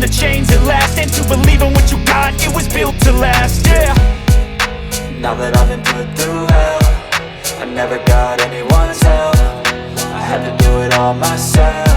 the chains at last, and to believe in what you got, it was built to last, yeah. Now that I've been put through hell, I never got anyone's help. I had to do it all myself.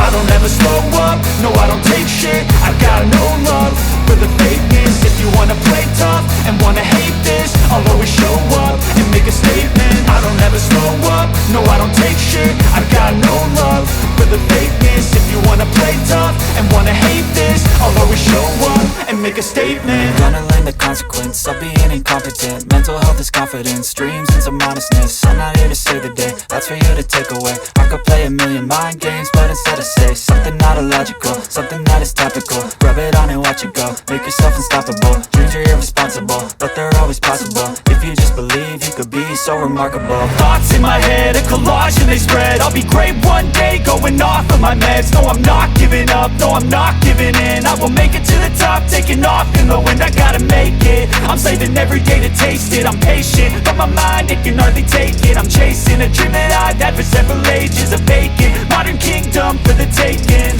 I don't ever slow up, no I don't take shit. I got no love for the fakeness. If you wanna play tough and wanna hate this, I'll always show up and make a statement. I don't ever slow up, no I don't take shit. I got no love for the fakeness. If you wanna play tough and wanna hate this, I'll always show up and make a statement. Gonna learn the consequence of being incompetent. Mental health is confidence, dreams and some honestness. I'm not here to save the day, that's for you to take away. I could play a million mind games, but instead I say something not illogical, something that is topical. Rub it on and watch it go, make yourself unstoppable. Dreams are irresponsible, but they're always possible. If you just believe, you could be so remarkable. Thoughts in my head, a collage and they spread. I'll be great one day, going off of my meds. No, I'm not giving up, no, I'm not giving in. I will make it to the top, taking off in the wind. I gotta make it, I'm saving every day to taste it. I'm patient, but my mind, it can hardly take it. I'm chasing a dream that I've had for several ages. A vacant, modern kingdom for the taking.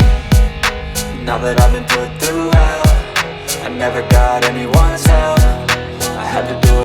Now that I've been put through hell, I never got anyone's help. I had to do it.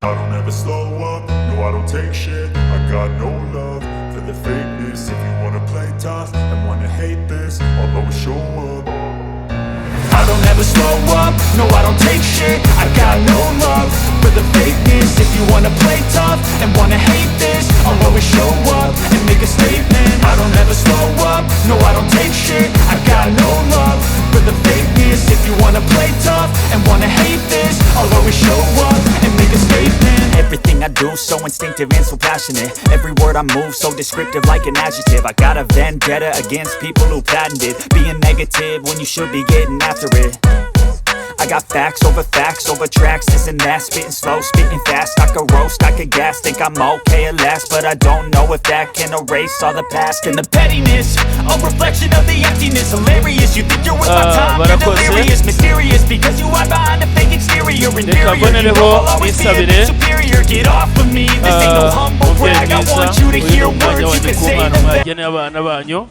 I don't ever slow up, no I don't take shit. I got no love for the fakeness. If you wanna play tough and wanna hate this, I'll always show up. I don't ever slow up, no I don't take shit. I got no love for the fakeness. If you wanna play tough and wanna hate this, I'll always show up and make a statement. I don't ever slow up, no I don't take shit. I got no love for the fakeness. If you wanna play tough and wanna hate this, I'll always show up and make a statement. Everything I do so instinctive and so passionate. Every word I move so descriptive like an adjective. I got a vendetta against people who patented being negative when you should be getting after it. I got facts over tracks, this and that. Spitting slow, spitting fast. I could roast, I could gas. Think I'm okay at last, but I don't know if that can erase all the past. And the pettiness, a reflection of the emptiness. Hilarious, you think you're worth my time. You're delirious, mysterious, because you hide behind a fake exterior. Inferior, you know I'll always be a bit superior. Get off of me, this ain't no humble brag. I want you to hear words, you can say them back. Abana banyu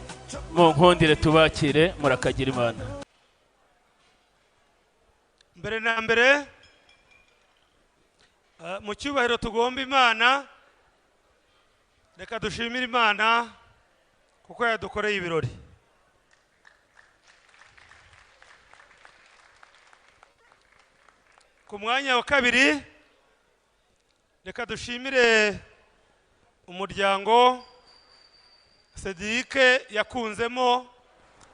munkundire tubakire murakagira Imana. Mbere na mbere mu cyubahiro tugomba Imana, reka dushimire Imana kuko yadukoreye ibirori. Ku mwanya wa kabiri reka dushimire umuryango Sebukwe yakunzemo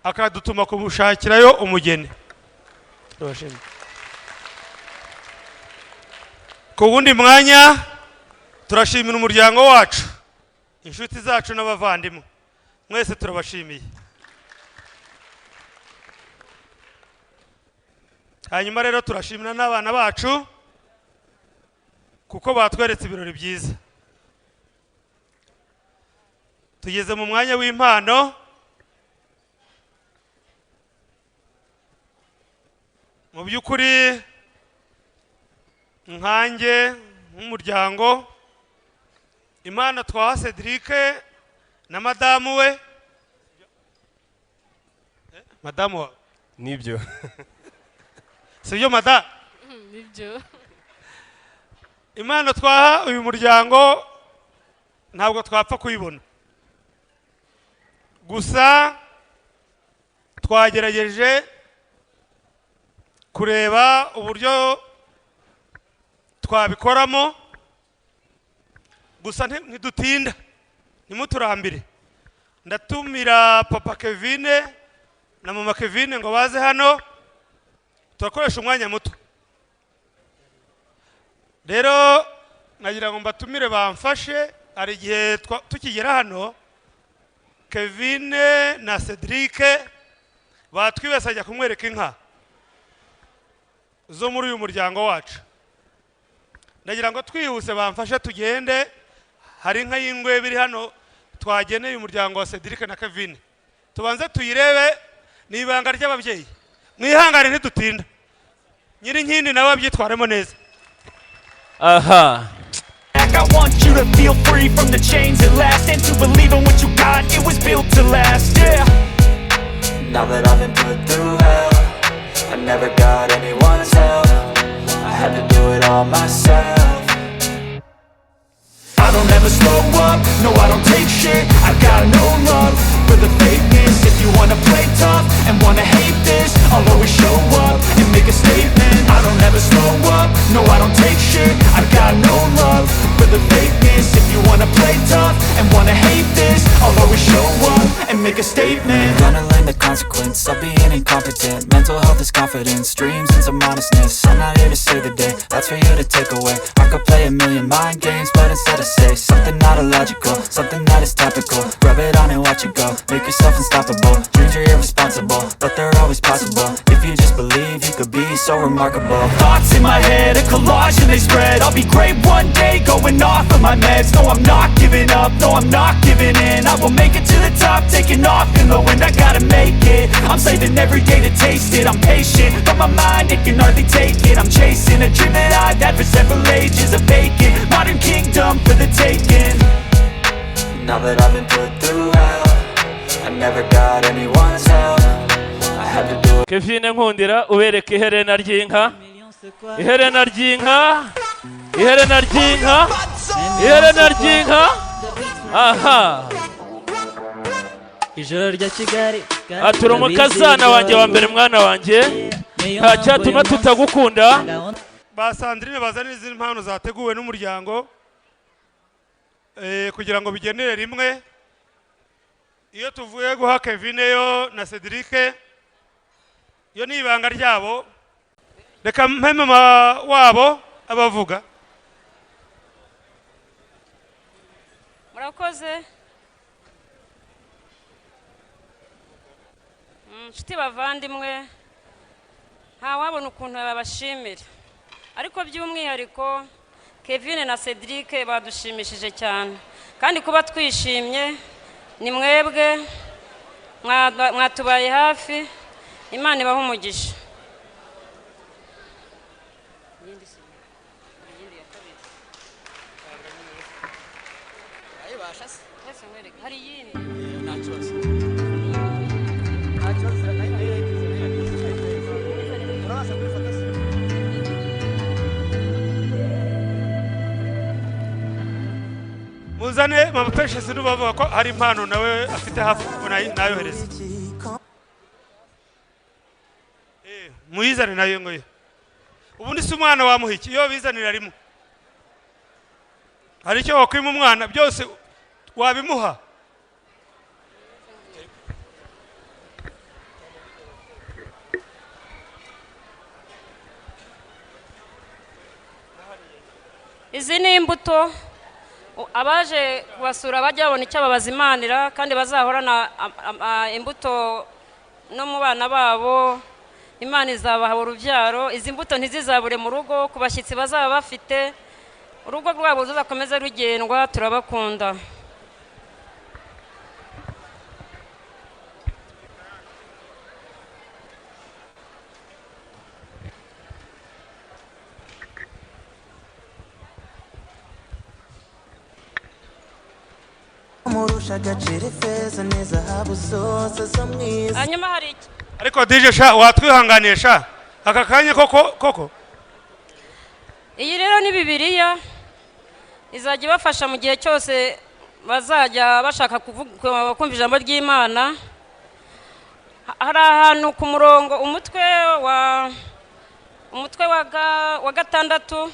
akadutuma kumushakirayo umugeni. Ku wundi mwanya turashimira umuryango wacu, inshuti zacu n'abavandimwe, mwese turabashimiye. hanyuma rero turashimira n'abana bacu kuko batweretse ibirori byiza. Tugeze mu mwanya w'impano. Mu by'ukuri nkanjye nk'umuryango impano twaha Cedric na madamu we. Madamu wa nibyo sibyo madamu nibyo impano twaha uyu muryango ntabwo twapfa kuyibona, gusa twagerageje kureba uburyo twabikoramo, gusa ntidutinda ntimuturambire. Ndatumira papa Kevin na mama Kevin ngo baze hano turakoresha umwanya muto. Rero nagira ngo mbatumire bamfashe, ari igihe tukigera hano Kevin na Cedric batwibesa ajya kumwereka inka zo muri uyu muryango wacu. Ndagira ngo twihuse bamfashe tugende, hari inka y'ingwe biri hano twageneye umuryango wa Cedric na Kevin. Tubanze tuyirebe, ni ibanga ry'ababyeyi, mwihangane ntidutinda, nyiri nkindi nawe abyitwaremo neza. Aha. I want you to feel free from the chains at last, and to believe in what you got, it was built to last, yeah. Now that I've been put through hell, I never got anyone's help, I had to do it all myself. I don't ever slow up, no I don't take shit. I got no love for the fakeness. If you wanna play tough and wanna hate this, I'll always show up and make a statement. I don't ever slow up, no I don't take shit. I got no love for the fakeness. If you wanna play tough and wanna hate this, I'll always show up and make a statement. Gonna learn the consequence of being incompetent. Mental health is confidence, dreams and some honestness. I'm not here to save the day, that's for you to take away. I could play a million mind games, but instead I say something not illogical, something that is topical. Rub it on and watch it go, make yourself unstoppable. Dreams are irresponsible, but they're always possible. If you just believe, you could be so remarkable. Thoughts in my head, a collage and they spread. I'll be great one day, going off of my meds. No, I'm not giving up, no, I'm not giving in. I will make it to the top, taking off in the wind. I gotta make it, I'm saving every day to taste it. I'm patient, but my mind, it can hardly take it. I'm chasing a dream that I've had for several ages. A vacant, modern kingdom for the taking. Now that I've been put through hell, I never got anyone's help, I had to do it. Kevin nkundira ubereke iherena ry'inka, iherena ry'inka, iherena ry'inka, iherena ry'inka. Aha. Ijoro rya Kigali Atura umukazana wanjye wa mbere, mwana wanjye, nta cyatuma tutagukunda. Ba Sandrine bazana izindi mpano zateguwe n'umuryango kugira ngo bigenere rimwe. Iyo tuvuye guha Kevin yo na Cedric, yo ni ibanga ryabo, reka mpe mama wabo abavuga. murakoze nshuti bavandimwe, ntawabona ukuntu babashimira, ariko by'umwihariko Kevin na Cedric badushimishije cyane, kandi kuba twishimye ni mwebwe mwatubaye hafi. Imana ibahe umugisha. hari yindi muzane mama Precious n'ubavuga ko hari impano nawe afite hafi nayohereza. Muyizane nayo ngo ubundi si umwana wamuhiki, iyo bizanira rimwe hari icyo wakwima umwana byose wabimuha. izi ni imbuto abaje kubasura bajya babona icyo babazimanira, kandi bazahorana imbuto no mu bana babo Imana izabaha urubyaro, izi mbuto ntizizabure mu rugo, ku bashyitsi bazaba bafite, urugo rwabo ruzakomeza rugendwa, turabakunda. Hanyuma hari iki? Ariko DJ sha watwihanganisha aka kanya koko. Iyi rero ni Bibiliya izajya ibafasha mu gihe cyose bazajya bashaka kumva ijambo ry'Imana. Hari ahantu ku murongo umutwe wa gatandatu,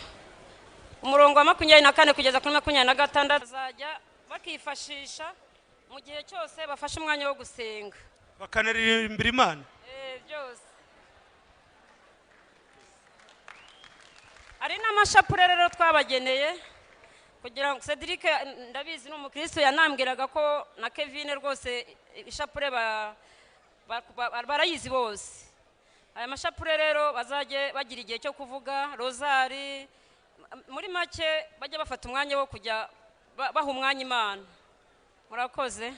umurongo wa 24 kugeza kuri 26 bazajya bakifashisha mu gihe cyose bafashe umwanya wo gusenga, bakanaririmbira Imana. Byose ari n'amashapure rero twabageneye kugira ngo Cedric ndabizi n'umukristo yanambwiraga ko na Kevin rwose ishapure barayizi bose. Aya mashapure rero bazaje bagira igihe cyo kuvuga rozari, muri make bajya bafata umwanya wo kujya baha umwanya Imana. Murakoze.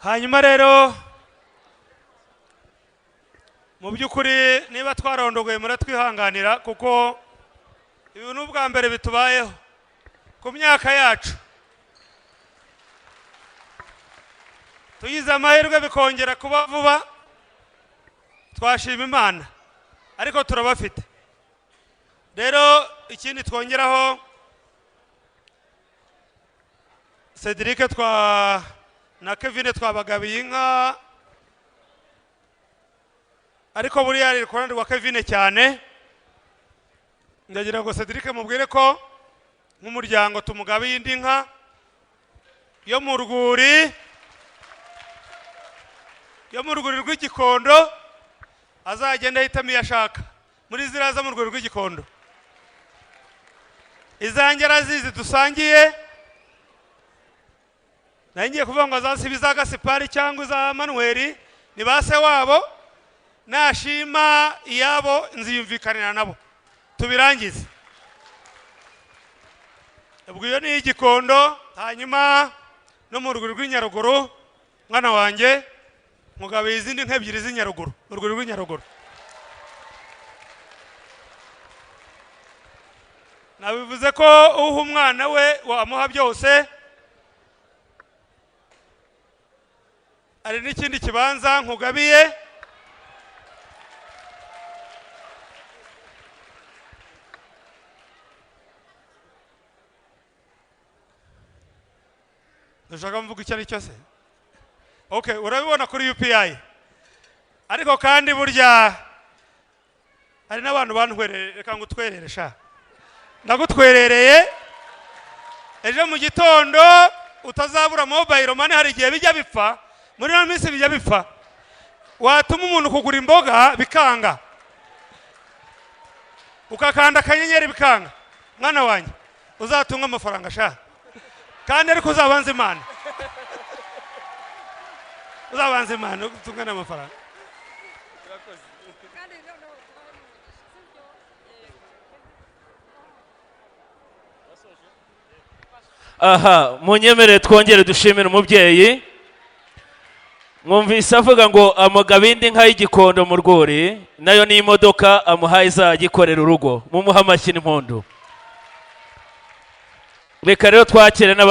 Hanyuma rero mu byukuri niba twarondogoye muratwihanganira kuko ibi n'ubwa mbere bitubayeho ku myaka yacu, tuyize amahirwe bikongera kuba vuba, twashima Imana, ariko turabafite. Rero ikindi twongeraho, Cedric na Kevin twabagabiye inka, ariko buriya ari rukundo rwa Kevin cyane. Ndagira ngo Cedric mubwire ko nk'umuryango tumugabiye indi nka yo mu rwuri rw'Igikondo, azagenda ahitamo iyo ashaka muri ziraza mu rwuri rw'Igikondo. Izanjye arazizi dusangiye, nangiye kuvuga ngo azasibiza Gasipari cyangwa za Manuel ni base wabo, nashima iyabo nziyumvikanira nabo tubirangize. Ubwo iyo ni Igikondo. Hanyuma no mu rwuri rw'Inyaruguru mwana wanjye mugabe izindi nka ebyiri z'Inyaruguru, mu rwuri rw'Inyaruguru. Nabivuze ko uha umwana we wamuha byose. Ari n'ikindi kibanza nkugabiye, dushaka mvuga icyo ari cyo se? Okay, urabibona kuri UPI. Ariko kandi burya hari n'abantu bantwerere, reka ngutwerere sha. Ndagutwerereye ejo mu gitondo utazabura mobile money, hari igihe bijya bipfa, muri no minsi bijya bipfa. Watuma umuntu kugura imboga bikanga, ukakanda akanyenyeri bikanga. Mwana wanjye uzatunga amafaranga sha, kandi ariko uzabanza Imana. Uzabanza Imana utunga n'amafaranga. Aha, munyemere twongere dushimire umubyeyi. mwumvise avuga ngo amugaba indi nka y'igikondo mu rwuri nayo ni imodoka amuhaye izajya ikorera urugo mumuha amashyi n'impundu reka rero twakire n'ababyeyi